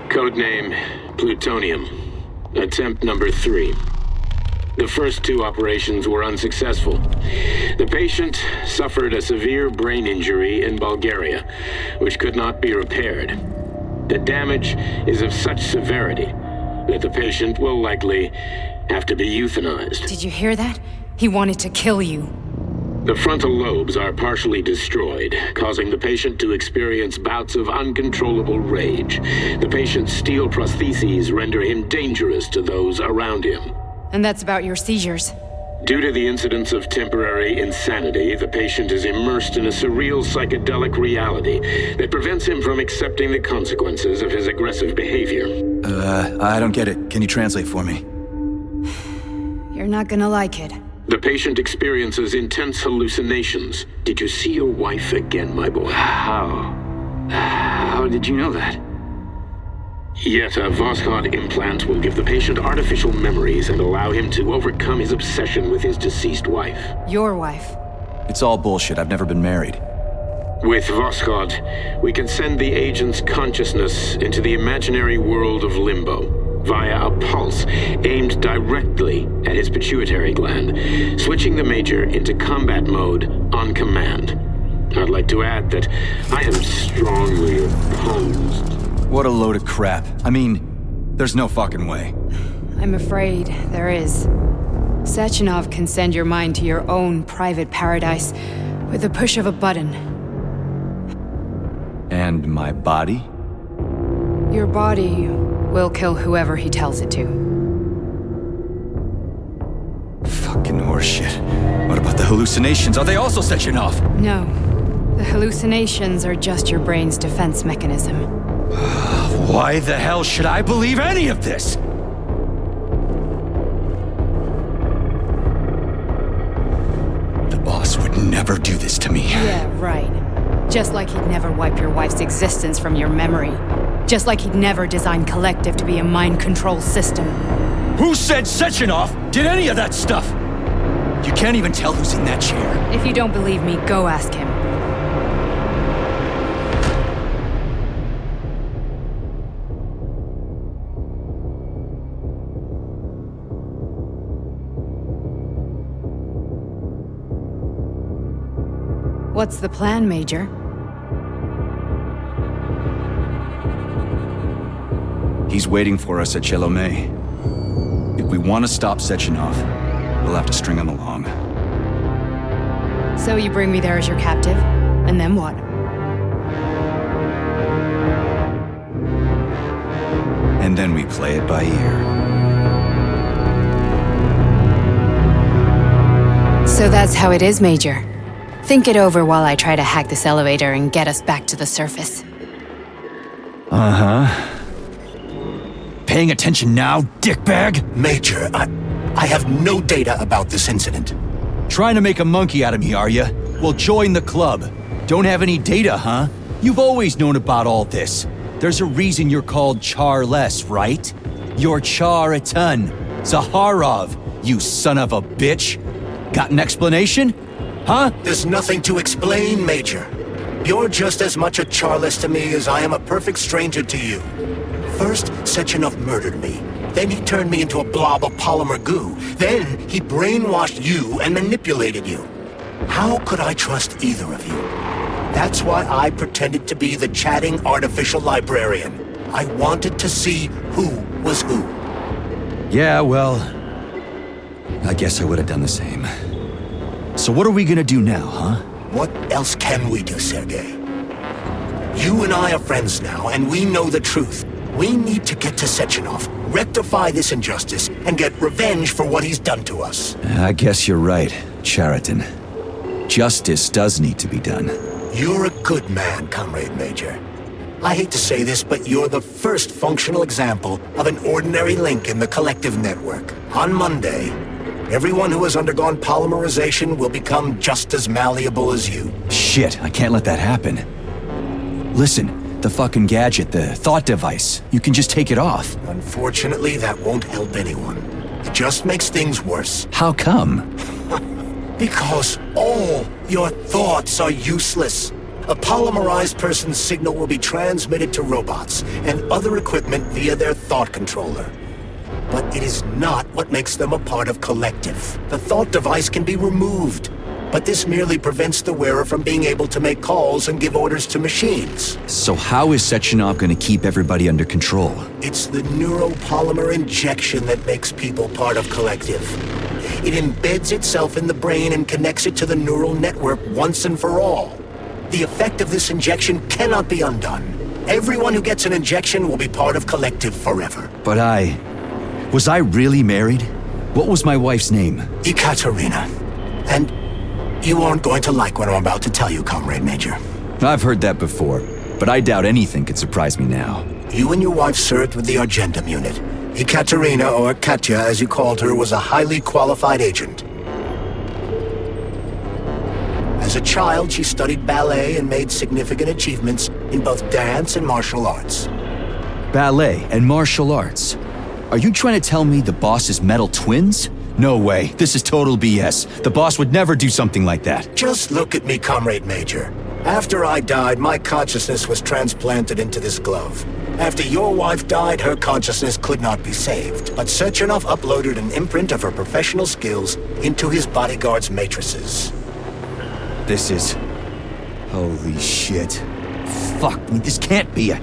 Codename, Plutonium. Attempt number 3. The first 2 operations were unsuccessful. The patient suffered a severe brain injury in Bulgaria, which could not be repaired. The damage is of such severity that the patient will likely have to be euthanized. Did you hear that? He wanted to kill you. The frontal lobes are partially destroyed, causing the patient to experience bouts of uncontrollable rage. The patient's steel prostheses render him dangerous to those around him. And that's about your seizures. Due to the incidence of temporary insanity, the patient is immersed in a surreal psychedelic reality that prevents him from accepting the consequences of his aggressive behavior. I don't get it. Can you translate for me? You're not gonna like it. The patient experiences intense hallucinations. Did you see your wife again, my boy? How did you know that? Yet a Voskhod implant will give the patient artificial memories and allow him to overcome his obsession with his deceased wife. Your wife. It's all bullshit. I've never been married. With Voskhod, we can send the agent's consciousness into the imaginary world of limbo via a pulse aimed directly at his pituitary gland, switching the Major into combat mode on command. I'd like to add that I am strongly opposed. What a load of crap. I mean, there's no fucking way. I'm afraid there is. Sechenov can send your mind to your own private paradise with the push of a button. And my body? Your body will kill whoever he tells it to. Fucking horseshit. What about the hallucinations? Are they also Sechenov? No. The hallucinations are just your brain's defense mechanism. Why the hell should I believe any of this? The boss would never do this to me. Yeah, right. Just like he'd never wipe your wife's existence from your memory. Just like he'd never design Collective to be a mind control system. Who said Sechenov did any of that stuff? You can't even tell who's in that chair. If you don't believe me, go ask him. What's the plan, Major? He's waiting for us at Chelomey. If we want to stop Sechenov, we'll have to string him along. So you bring me there as your captive, and then what? And then we play it by ear. So that's how it is, Major. Think it over while I try to hack this elevator and get us back to the surface. Uh-huh. Paying attention now, dickbag? Major, I have no data about this incident. Trying to make a monkey out of me, are ya? Well, join the club. Don't have any data, huh? You've always known about all this. There's a reason you're called Charless, right? You're Char-a-ton. Zaharov, you son of a bitch. Got an explanation? Huh? There's nothing to explain, Major. You're just as much a Charless to me as I am a perfect stranger to you. First, Sechenov murdered me. Then he turned me into a blob of polymer goo. Then he brainwashed you and manipulated you. How could I trust either of you? That's why I pretended to be the chatting artificial librarian. I wanted to see who was who. Yeah, well, I guess I would have done the same. So what are we gonna do now, huh? What else can we do, Sergey? You and I are friends now, and we know the truth. We need to get to Sechenov, rectify this injustice, and get revenge for what he's done to us. I guess you're right, Chariton. Justice does need to be done. You're a good man, Comrade Major. I hate to say this, but you're the first functional example of an ordinary link in the collective network. On Monday, everyone who has undergone polymerization will become just as malleable as you. Shit, I can't let that happen. Listen, the fucking gadget, the thought device, you can just take it off. Unfortunately, that won't help anyone. It just makes things worse. How come? Because all your thoughts are useless. A polymerized person's signal will be transmitted to robots and other equipment via their thought controller. But it is not what makes them a part of collective. The thought device can be removed, but this merely prevents the wearer from being able to make calls and give orders to machines. So how is Sechenov gonna keep everybody under control? It's the neuropolymer injection that makes people part of collective. It embeds itself in the brain and connects it to the neural network once and for all. The effect of this injection cannot be undone. Everyone who gets an injection will be part of collective forever. But was I really married? What was my wife's name? Ekaterina. And you aren't going to like what I'm about to tell you, Comrade Major. I've heard that before, but I doubt anything could surprise me now. You and your wife served with the Argentum unit. Ekaterina, or Katya as you called her, was a highly qualified agent. As a child, she studied ballet and made significant achievements in both dance and martial arts. Ballet and martial arts? Are you trying to tell me the boss is metal twins? No way, this is total BS. The boss would never do something like that. Just look at me, Comrade Major. After I died, my consciousness was transplanted into this glove. After your wife died, her consciousness could not be saved. But Sechenov uploaded an imprint of her professional skills into his bodyguard's matrices. This is... holy shit. Fuck me, this can't be a...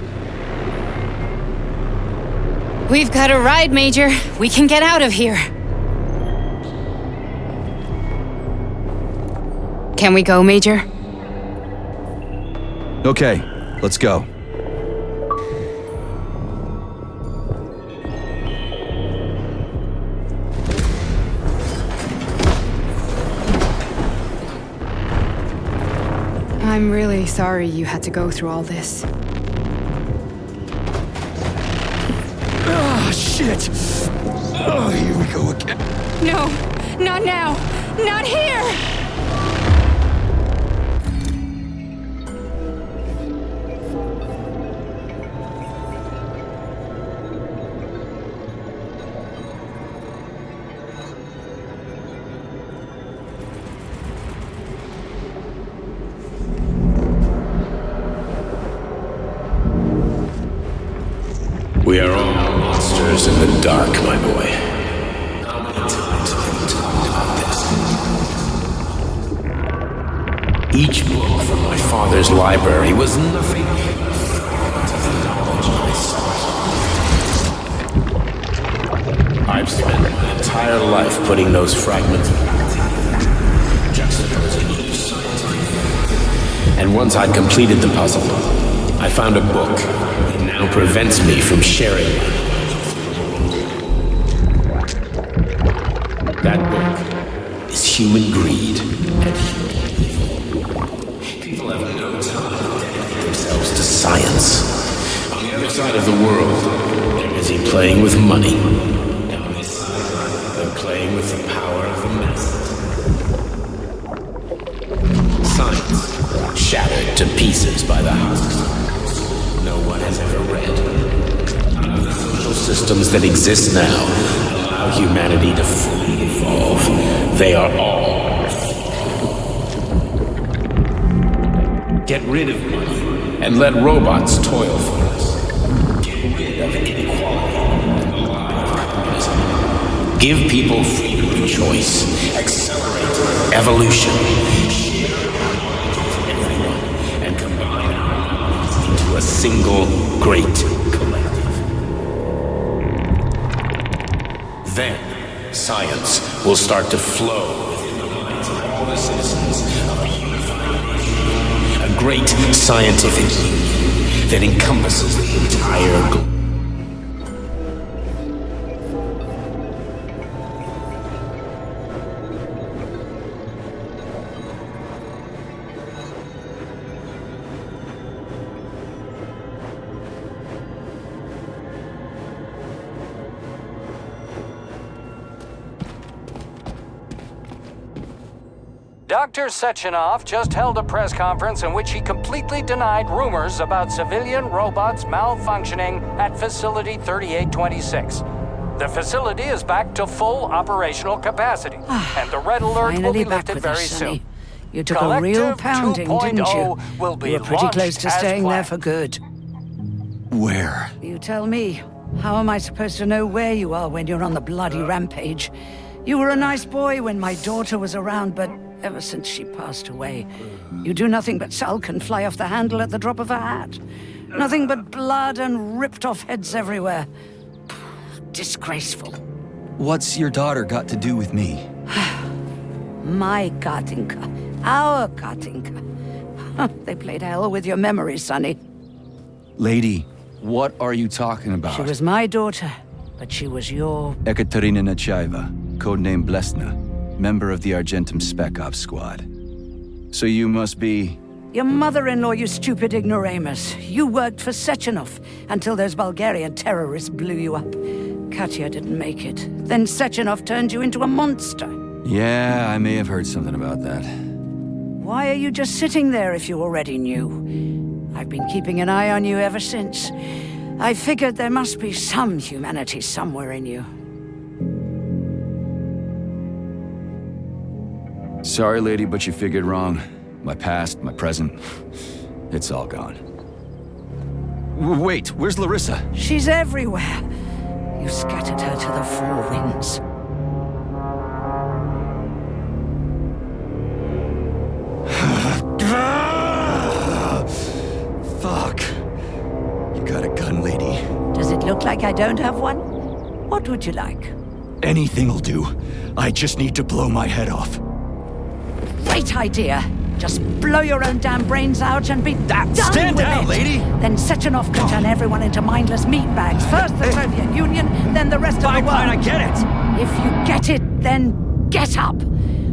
We've got a ride, Major. We can get out of here. Can we go, Major? Okay, let's go. I'm really sorry you had to go through all this. Ah, shit! Oh, here we go again. No, not now! Not here! We are all monsters in the dark, my boy. How many times have we talked about this? Each book from my father's library was nothing but the knowledge I sought. I've spent my entire life putting those fragments juxtaposing each scientific thing. And once I'd completed the puzzle, I found a book that now prevents me from sharing my knowledge. That book is Human Greed and Human Evil. People have no time to dedicate themselves to science. On the other side of the world, they're busy playing with money. On this side, they're playing with the power of the masses. Science, shattered to pieces by the husks no one has ever read. None of the social systems that exist now allow humanity to fully evolve. They are all. Get rid of money and let robots toil for us. Get rid of inequality and the lie of communism. Give people freedom of choice. Accelerate evolution. Share our knowledge with everyone and combine our minds into a single great collective. Then, science will start to flow within the minds of all the citizens of a unified nation. A great scientific union that encompasses the entire globe. Dr. Sechenov just held a press conference in which he completely denied rumors about civilian robots malfunctioning at Facility 3826. The facility is back to full operational capacity, and the red alert will be lifted very soon. You took a real pounding, didn't you? Will be you were pretty close to staying there planned. for good. Where? You tell me. How am I supposed to know where you are when you're on the bloody rampage? You were a nice boy when my daughter was around, but ever since she passed away, you do nothing but sulk and fly off the handle at the drop of a hat. Nothing but blood and ripped off heads everywhere. Disgraceful. What's your daughter got to do with me? My Katinka. Our Katinka. They played hell with your memory, Sonny. Lady, what are you talking about? She was my daughter, but she was your... Ekaterina Nechaeva, codename Blesna, member of the Argentum Spec Ops squad. So you must be... Your mother-in-law, you stupid ignoramus. You worked for Sechenov until those Bulgarian terrorists blew you up. Katya didn't make it. Then Sechenov turned you into a monster. Yeah, I may have heard something about that. Why are you just sitting there if you already knew? I've been keeping an eye on you ever since. I figured there must be some humanity somewhere in you. Sorry, lady, but you figured wrong. My past, my present, it's all gone. Wait, where's Larissa? She's everywhere. You scattered her to the four winds. Fuck. You got a gun, lady. Does it look like I don't have one? What would you like? Anything'll do. I just need to blow my head off. Great idea. Just blow your own damn brains out and be done Stand with down, it. lady! Then Sechenov could turn everyone into mindless meatbags. First the Soviet Union, then the rest of the world. Fine, I get it! If you get it, then get up.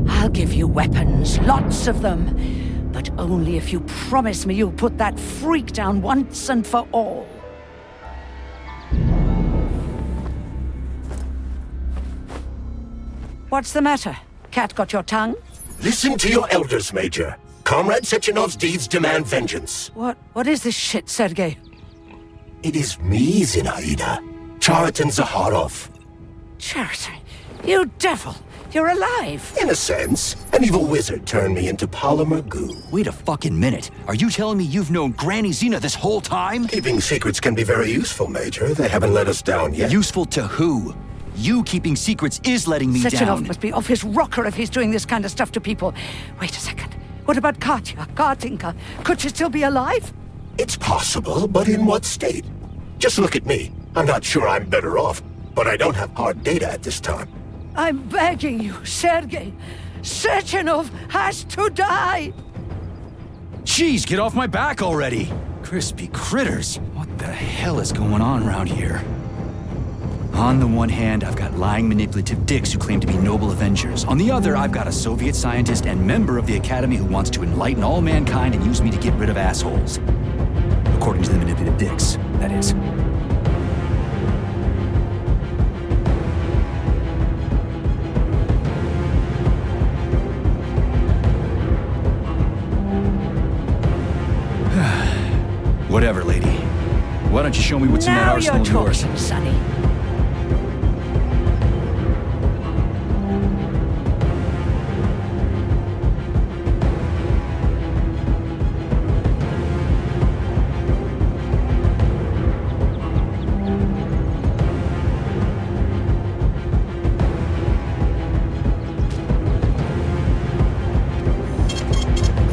I'll give you weapons, lots of them. But only if you promise me you'll put that freak down once and for all. What's the matter? Cat got your tongue? Listen to your elders, Major. Comrade Sechenov's deeds demand vengeance. What is this shit, Sergey? It is me, Zinaida. Chariton Zaharov. Chariton? You devil! You're alive! In a sense, an evil wizard turned me into polymer goo. Wait a fucking minute. Are you telling me you've known Granny Xena this whole time? Keeping secrets can be very useful, Major. They haven't let us down yet. Useful to who? You keeping secrets is letting me Sechenov down. must be off his rocker if he's doing this kind of stuff to people. Wait a second. What about Katya, Katinka? Could she still be alive? It's possible, but in what state? Just look at me. I'm not sure I'm better off. but I don't have hard data at this time. I'm begging you, Sergey. Sechenov has to die! Jeez, get off my back already! Crispy critters! What the hell is going on around here? On the one hand, I've got lying, manipulative dicks who claim to be noble avengers. On the other, I've got a Soviet scientist and member of the Academy who wants to enlighten all mankind and use me to get rid of assholes. According to the manipulative dicks, that is. Whatever, lady. Why don't you show me what's in that arsenal of yours? Now you're talking, Sonny.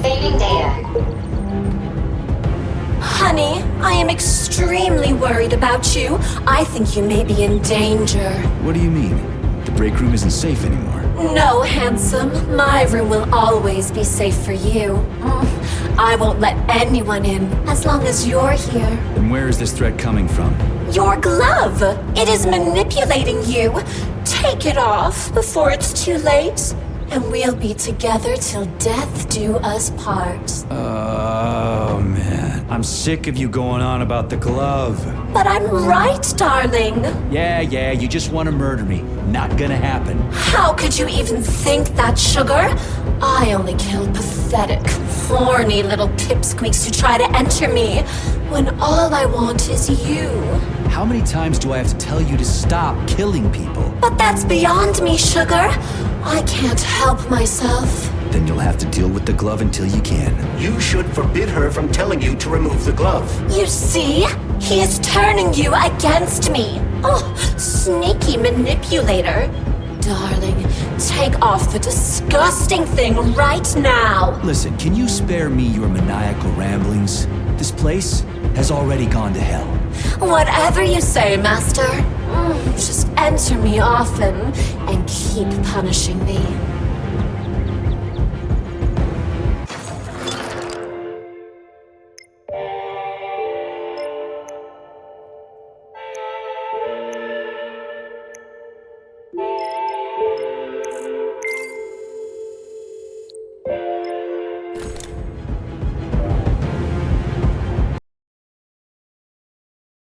Saving data. Honey, I am extremely worried about you. I think you may be in danger. What do you mean? The break room isn't safe anymore. No, handsome. My room will always be safe for you. I won't let anyone in as long as you're here. Then where is this threat coming from? Your glove! It is manipulating you. Take it off before it's too late, and we'll be together till death do us part. Oh, man. I'm sick of you going on about the glove. But I'm right, darling. Yeah, you just want to murder me. Not gonna happen. How could you even think that, sugar? I only kill pathetic, horny little pipsqueaks who try to enter me, when all I want is you. How many times do I have to tell you to stop killing people? But that's beyond me, sugar. I can't help myself. Then you'll have to deal with the glove until you can. You should forbid her from telling you to remove the glove. You see? He is turning you against me. Oh, sneaky manipulator. Darling, take off the disgusting thing right now. Listen, can you spare me your maniacal ramblings? This place has already gone to hell. Whatever you say, Master. Just enter me often and keep punishing me.